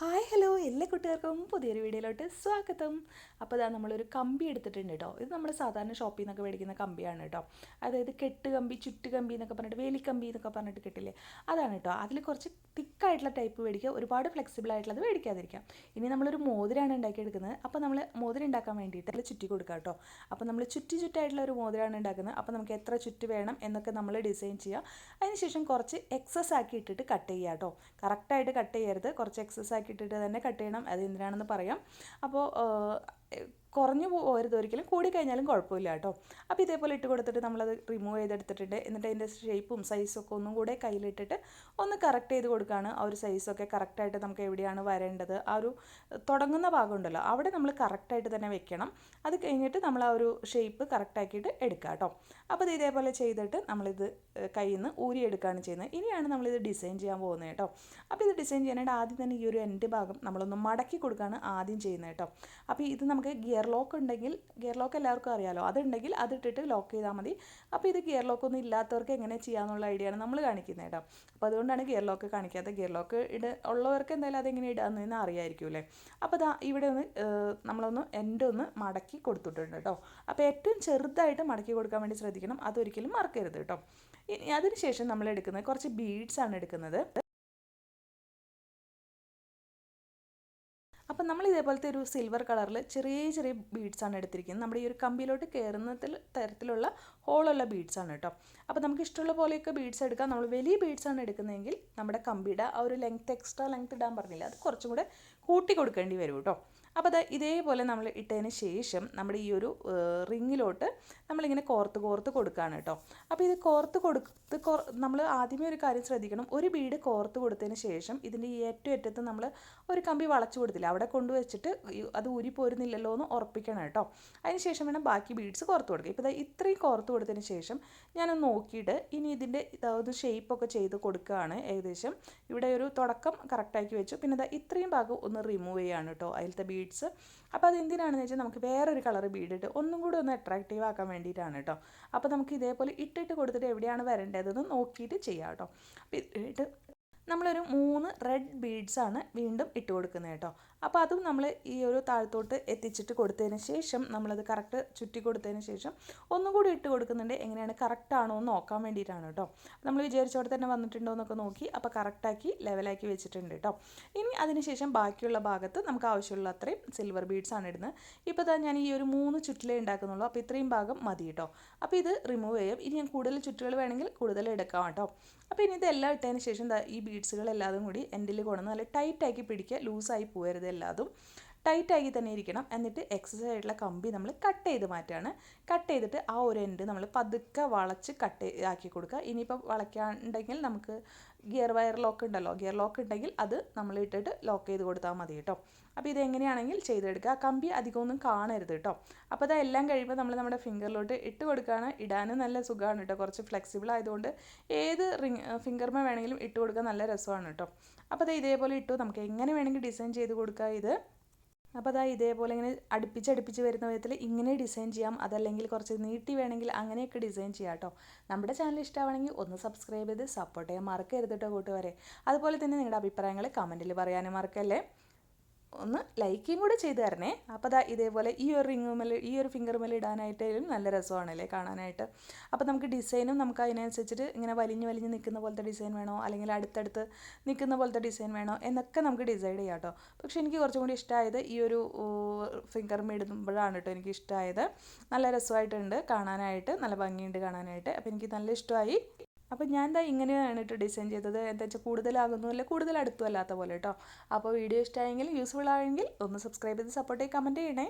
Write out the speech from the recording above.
Hi hello എല്ലാ കുട്ടികൾക്കും പുതിയൊരു വീഡിയോയിലോട്ട് സ്വാഗതം. അപ്പോൾ ഇതാ നമ്മളൊരു കമ്പി എടുത്തിട്ടുണ്ട് കേട്ടോ. ഇത് നമ്മൾ സാധാരണ ഷോപ്പിൽ നിന്നൊക്കെ മേടിക്കുന്ന കമ്പിയാണ് കേട്ടോ. അതായത് കെട്ട് കമ്പി, ചുറ്റ് കമ്പി എന്നൊക്കെ പറഞ്ഞിട്ട്, വേലിക്കമ്പി എന്നൊക്കെ പറഞ്ഞിട്ട് കിട്ടില്ലേ, അതാണ് കേട്ടോ. അതിൽ കുറച്ച് തിക്കായിട്ടുള്ള ടൈപ്പ് മേടിക്കുക, ഒരുപാട് ഫ്ലെക്സിബിൾ ആയിട്ടുള്ളത് മേടിക്കാതിരിക്കാം. ഇനി നമ്മളൊരു മോതിരമാണ് ഉണ്ടാക്കിയെടുക്കുന്നത്. അപ്പോൾ നമ്മൾ മോതിരം ഉണ്ടാക്കാൻ വേണ്ടിയിട്ട് ചുറ്റി കൊടുക്കുക കേട്ടോ. അപ്പോൾ നമ്മൾ ചുറ്റായിട്ടുള്ള ഒരു മോതിരമാണ് ഉണ്ടാക്കുന്നത്. അപ്പോൾ നമുക്ക് എത്ര ചുറ്റ് വേണം എന്നൊക്കെ നമ്മൾ ഡിസൈൻ ചെയ്യുക. അതിനുശേഷം കുറച്ച് എക്സസ് ആക്കി ഇട്ടിട്ട് കട്ട് ചെയ്യുക കേട്ടോ. കറക്റ്റായിട്ട് കട്ട് ചെയ്യരുത്, കുറച്ച് എക്സസ് ആക്കി ഇട്ടിട്ട് തന്നെ കട്ട് ചെയ്യണം. അത് എന്തിനാണെന്ന് പറയാം. അപ്പോൾ കുറഞ്ഞു പോകരുത് ഒരിക്കലും, കൂടിക്കഴിഞ്ഞാലും കുഴപ്പമില്ല കേട്ടോ. അപ്പോൾ ഇതേപോലെ ഇട്ട് കൊടുത്തിട്ട് നമ്മളത് റിമൂവ് ചെയ്തെടുത്തിട്ടുണ്ട്. എന്നിട്ട് അതിൻ്റെ ഷേപ്പും സൈസൊക്കെ ഒന്നും കൂടെ കയ്യിലിട്ടിട്ട് ഒന്ന് കറക്റ്റ് ചെയ്ത് കൊടുക്കുകയാണ്. ആ ഒരു സൈസൊക്കെ കറക്റ്റായിട്ട് നമുക്ക് എവിടെയാണ് വരേണ്ടത്, ആ ഒരു തുടങ്ങുന്ന ഭാഗം ഉണ്ടല്ലോ അവിടെ നമ്മൾ കറക്റ്റായിട്ട് തന്നെ വെക്കണം. അത് കഴിഞ്ഞിട്ട് നമ്മൾ ആ ഒരു ഷേപ്പ് കറക്റ്റാക്കിയിട്ട് എടുക്കുക കേട്ടോ. അപ്പോൾ ഇത് ഇതേപോലെ ചെയ്തിട്ട് നമ്മളിത് കയ്യിൽ നിന്ന് ഊരിയെടുക്കുകയാണ് ചെയ്യുന്നത്. ഇനിയാണ് നമ്മളിത് ഡിസൈൻ ചെയ്യാൻ പോകുന്നത് കേട്ടോ. അപ്പോൾ ഇത് ഡിസൈൻ ചെയ്യാനായിട്ട് ആദ്യം തന്നെ ഈ ഒരു എൻഡ് ഭാഗം നമ്മളൊന്ന് മടക്കി കൊടുക്കുകയാണ് ആദ്യം ചെയ്യുന്നത് കേട്ടോ. അപ്പോൾ ഇത് നമുക്ക് ഗിയർ ലോക്ക് ഉണ്ടെങ്കിൽ, ഗിയർ ലോക്ക് എല്ലാവർക്കും അറിയാമല്ലോ, അതുണ്ടെങ്കിൽ അതിട്ടിട്ട് ലോക്ക് ചെയ്താൽ മതി. അപ്പോൾ ഇത് ഗിയർ ലോക്കൊന്നും ഇല്ലാത്തവർക്ക് എങ്ങനെ ചെയ്യാമെന്നുള്ള ഐഡിയ ആണ് നമ്മൾ കാണിക്കുന്നത് കേട്ടോ. അപ്പോൾ അതുകൊണ്ടാണ് ഗിയർ ലോക്ക് കാണിക്കാത്തത്. ഗിയർ ലോക്ക് ഉള്ളവർക്ക് എന്തായാലും അതെങ്ങനെ ഇടാമെന്ന് അറിയാമായിരിക്കും അല്ലേ. അപ്പോൾ ഇതാ ഇവിടെ ഒന്ന് നമ്മളൊന്ന് എൻഡ് ഒന്ന് മടക്കി കൊടുത്തിട്ടുണ്ട് കേട്ടോ. അപ്പോൾ ഏറ്റവും ചെറുതായിട്ട് മടക്കി കൊടുക്കാൻ വേണ്ടി ശ്രദ്ധിക്കണം, അതൊരിക്കലും മറക്കരുത് കേട്ടോ. ഇനി അതിനുശേഷം നമ്മൾ എടുക്കുന്നത് കുറച്ച് ബീഡ്സ് ആണ് എടുക്കുന്നത്. അപ്പം നമ്മൾ ഇതേപോലത്തെ ഒരു സിൽവർ കളറിൽ ചെറിയ ചെറിയ ബീഡ്സാണ് എടുത്തിരിക്കുന്നത്. നമ്മുടെ ഈ ഒരു കമ്പിയിലോട്ട് കയറുന്ന തരത്തിലുള്ള ഹോളുള്ള ബീഡ്സാണ് കേട്ടോ. അപ്പോൾ നമുക്ക് ഇഷ്ടമുള്ള പോലെയൊക്കെ ബീഡ്സ് എടുക്കാം. നമ്മൾ വലിയ ബീഡ്സാണ് എടുക്കുന്നതെങ്കിൽ നമ്മുടെ കമ്പിയുടെ ആ ഒരു എക്സ്ട്രാ ലെങ്ത് ഇടാൻ പറഞ്ഞില്ല, അത് കുറച്ചും കൂടെ കൂട്ടി കൊടുക്കേണ്ടി വരും കേട്ടോ. അപ്പോൾ അത് ഇതേപോലെ നമ്മൾ ഇട്ടതിന് ശേഷം നമ്മുടെ ഈ ഒരു റിങ്ങിലോട്ട് നമ്മളിങ്ങനെ കോർത്ത് കൊടുക്കുകയാണ് കേട്ടോ. അപ്പോൾ ഇത് നമ്മൾ ആദ്യമേ ഒരു കാര്യം ശ്രദ്ധിക്കണം. ഒരു ബീഡ് കോർത്ത് കൊടുത്തതിന് ശേഷം ഇതിൻ്റെ ഈ ഏറ്റവും അറ്റത്ത് നമ്മൾ ഒരു കമ്പി വളച്ചു കൊടുത്തില്ല, അവിടെ കൊണ്ടുവച്ചിട്ട് അത് ഊരി പോരുന്നില്ലല്ലോ എന്ന് ഉറപ്പിക്കണം കേട്ടോ. അതിന് ശേഷം വേണം ബാക്കി ബീഡ്സ് കോർത്ത് കൊടുക്കുക. ഇപ്പോൾ ഇത്രയും കോർത്ത് കൊടുത്തതിന് ശേഷം ഞാനൊന്ന് നോക്കിയിട്ട് ഇനി ഇതിൻ്റെ ഒരു ഷേപ്പൊക്കെ ചെയ്ത് കൊടുക്കുകയാണ്. ഏകദേശം ഇവിടെ ഒരു തുടക്കം കറക്റ്റാക്കി വെച്ചു. പിന്നെ ഇത്രയും ഭാഗം ഒന്ന് റിമൂവ് ചെയ്യുകയാണ് കേട്ടോ, അതിലത്തെ ബീഡ്സ്. അപ്പോൾ അതെന്തിനാണെന്ന് വെച്ചാൽ നമുക്ക് വേറൊരു കളർ ബീഡ് ഇട്ട് ഒന്നും കൂടി ഒന്ന് അട്രാക്റ്റീവ് ആക്കാൻ വേണ്ടിയിട്ടാണ് കേട്ടോ. അപ്പോൾ നമുക്ക് ഇതേപോലെ ഇട്ടിട്ട് കൊടുത്തിട്ട് എവിടെയാണ് വരേണ്ടതെന്ന് നോക്കിയിട്ട് ചെയ്യാം കേട്ടോ. അപ്പോൾ നമ്മളൊരു 3 റെഡ് ബീഡ്സാണ് വീണ്ടും ഇട്ട് കൊടുക്കുന്നത് കേട്ടോ. അപ്പോൾ അതും നമ്മൾ ഈ ഒരു താഴത്തോട്ട് എത്തിച്ചിട്ട് കൊടുത്തതിന് ശേഷം നമ്മളത് കറക്റ്റ് ചുറ്റി കൊടുത്തതിന് ശേഷം ഒന്നും കൂടി ഇട്ട് കൊടുക്കുന്നുണ്ട്. എങ്ങനെയാണ് കറക്റ്റ് ആണോ എന്ന് നോക്കാൻ വേണ്ടിയിട്ടാണ് കേട്ടോ. നമ്മൾ വിചാരിച്ചോടെ തന്നെ വന്നിട്ടുണ്ടോ എന്നൊക്കെ നോക്കി അപ്പോൾ കറക്റ്റാക്കി ലെവലാക്കി വെച്ചിട്ടുണ്ട് കേട്ടോ. ഇനി അതിനുശേഷം ബാക്കിയുള്ള ഭാഗത്ത് നമുക്ക് ആവശ്യമുള്ള അത്രയും സിൽവർ ബീഡ്സാണ് ഇടുന്നത്. ഇപ്പോൾ ഞാൻ ഈ ഒരു 3 ചുറ്റിലേ ഉണ്ടാക്കുന്നുള്ളൂ. അപ്പോൾ ഇത്രയും ഭാഗം മതി കേട്ടോ. അപ്പോൾ ഇത് റിമൂവ് ചെയ്യും. ഇനി ഞാൻ കൂടുതൽ ചുറ്റുകൾ വേണമെങ്കിൽ കൂടുതൽ എടുക്കാം കേട്ടോ. അപ്പോൾ ഇനി ഇതെല്ലാം ഇട്ടതിന് ശേഷം ഈ ബീഡ്സുകളെല്ലാതും കൂടി എൻഡിൽ കൊണ്ടുവന്ന് നല്ല ടൈറ്റാക്കി പിടിക്കുക. ലൂസായി പോകരുത്, എല്ലാതും ടൈറ്റാക്കി തന്നെ ഇരിക്കണം. എന്നിട്ട് എക്സസ് ആയിട്ടുള്ള കമ്പി നമ്മൾ കട്ട് ചെയ്ത് മാറ്റുകയാണ്. കട്ട് ചെയ്തിട്ട് ആ ഒരു എൻഡ് നമ്മൾ പതുക്കെ വളച്ച് ആക്കി കൊടുക്കുക. ഇനിയിപ്പോൾ വളയ്ക്കാണ്ടെങ്കിൽ നമുക്ക് ഗിയർ വയർ ലോക്ക് ഉണ്ടല്ലോ, ഗിയർ ലോക്ക് ഉണ്ടെങ്കിൽ അത് നമ്മൾ ഇട്ടിട്ട് ലോക്ക് ചെയ്ത് കൊടുത്താൽ മതി കേട്ടോ. അപ്പോൾ ഇതെങ്ങനെയാണെങ്കിൽ ചെയ്തെടുക്കുക. കമ്പി അധികമൊന്നും കാണരുത് കേട്ടോ. അപ്പോൾ അതെല്ലാം കഴിയുമ്പോൾ നമ്മൾ നമ്മുടെ ഫിംഗറിലോട്ട് ഇട്ട് കൊടുക്കുകയാണ്. ഇടാനും നല്ല സുഖമാണ് കേട്ടോ, കുറച്ച് ഫ്ലെക്സിബിൾ ആയതുകൊണ്ട് ഏത് ഫിംഗറിമേ വേണമെങ്കിലും ഇട്ട് കൊടുക്കാൻ നല്ല രസമാണ് കേട്ടോ. അപ്പോൾ ഇതേപോലെ ഇട്ടു. നമുക്ക് എങ്ങനെ വേണമെങ്കിൽ ഡിസൈൻ ചെയ്ത് കൊടുക്കുക ഇത്. അപ്പോൾ ഇതേപോലെ ഇങ്ങനെ അടുപ്പിച്ച് വരുന്ന വിധത്തിൽ ഇങ്ങനെ ഡിസൈൻ ചെയ്യാം. അതല്ലെങ്കിൽ കുറച്ച് നീട്ടി വേണമെങ്കിൽ അങ്ങനെയൊക്കെ ഡിസൈൻ ചെയ്യാം കേട്ടോ. നമ്മുടെ ചാനൽ ഇഷ്ടമാണെങ്കിൽ ഒന്ന് സബ്സ്ക്രൈബ് ചെയ്ത് സപ്പോർട്ട് ചെയ്യാൻ മറക്കരുത് കേട്ടോ കൂട്ടുകാരെ. അതുപോലെ തന്നെ നിങ്ങളുടെ അഭിപ്രായങ്ങൾ കമൻറ്റിൽ പറയാനും മറക്കല്ലേ. ഒന്ന് ലൈക്കും കൂടെ ചെയ്ത് തരണേ. അപ്പോൾ ഇതേപോലെ ഈ ഒരു ഫിംഗറുമേൽ ഇടാനായിട്ടായാലും നല്ല രസമാണല്ലേ കാണാനായിട്ട്. അപ്പോൾ നമുക്ക് ഡിസൈനും നമുക്ക് അതിനനുസരിച്ചിട്ട് ഇങ്ങനെ വലിഞ്ഞ് നിൽക്കുന്ന പോലത്തെ ഡിസൈൻ വേണോ, അല്ലെങ്കിൽ അടുത്തടുത്ത് നിൽക്കുന്ന പോലത്തെ ഡിസൈൻ വേണോ എന്നൊക്കെ നമുക്ക് ഡിസൈഡ് ചെയ്യാം കേട്ടോ. പക്ഷേ എനിക്ക് കുറച്ചും കൂടി ഇഷ്ടമായത് ഈ ഒരു ഫിംഗറുമേൽ ഇടുമ്പോഴാണ് കേട്ടോ എനിക്ക് ഇഷ്ടമായത്. നല്ല രസമായിട്ടുണ്ട് കാണാനായിട്ട്, നല്ല ഭംഗിയുണ്ട് കാണാനായിട്ട്. അപ്പോൾ എനിക്ക് നല്ല ഇഷ്ടമായി. അപ്പോൾ ഞാൻ ഇങ്ങനെയാണ് കേട്ടോ ഡിസൈൻ ചെയ്തത്. എന്താ വെച്ചാൽ കൂടുതലാകുന്നുമില്ല, കൂടുതൽ അടുത്തും അല്ലാത്ത പോലെ കേട്ടോ. അപ്പോൾ വീഡിയോ ഇഷ്ടമായെങ്കിൽ, യൂസ്ഫുൾ ആയെങ്കിൽ ഒന്ന് സബ്സ്ക്രൈബ് ചെയ്ത് സപ്പോർട്ട് ചെയ്ത് കമൻറ്റ് ചെയ്യണേ.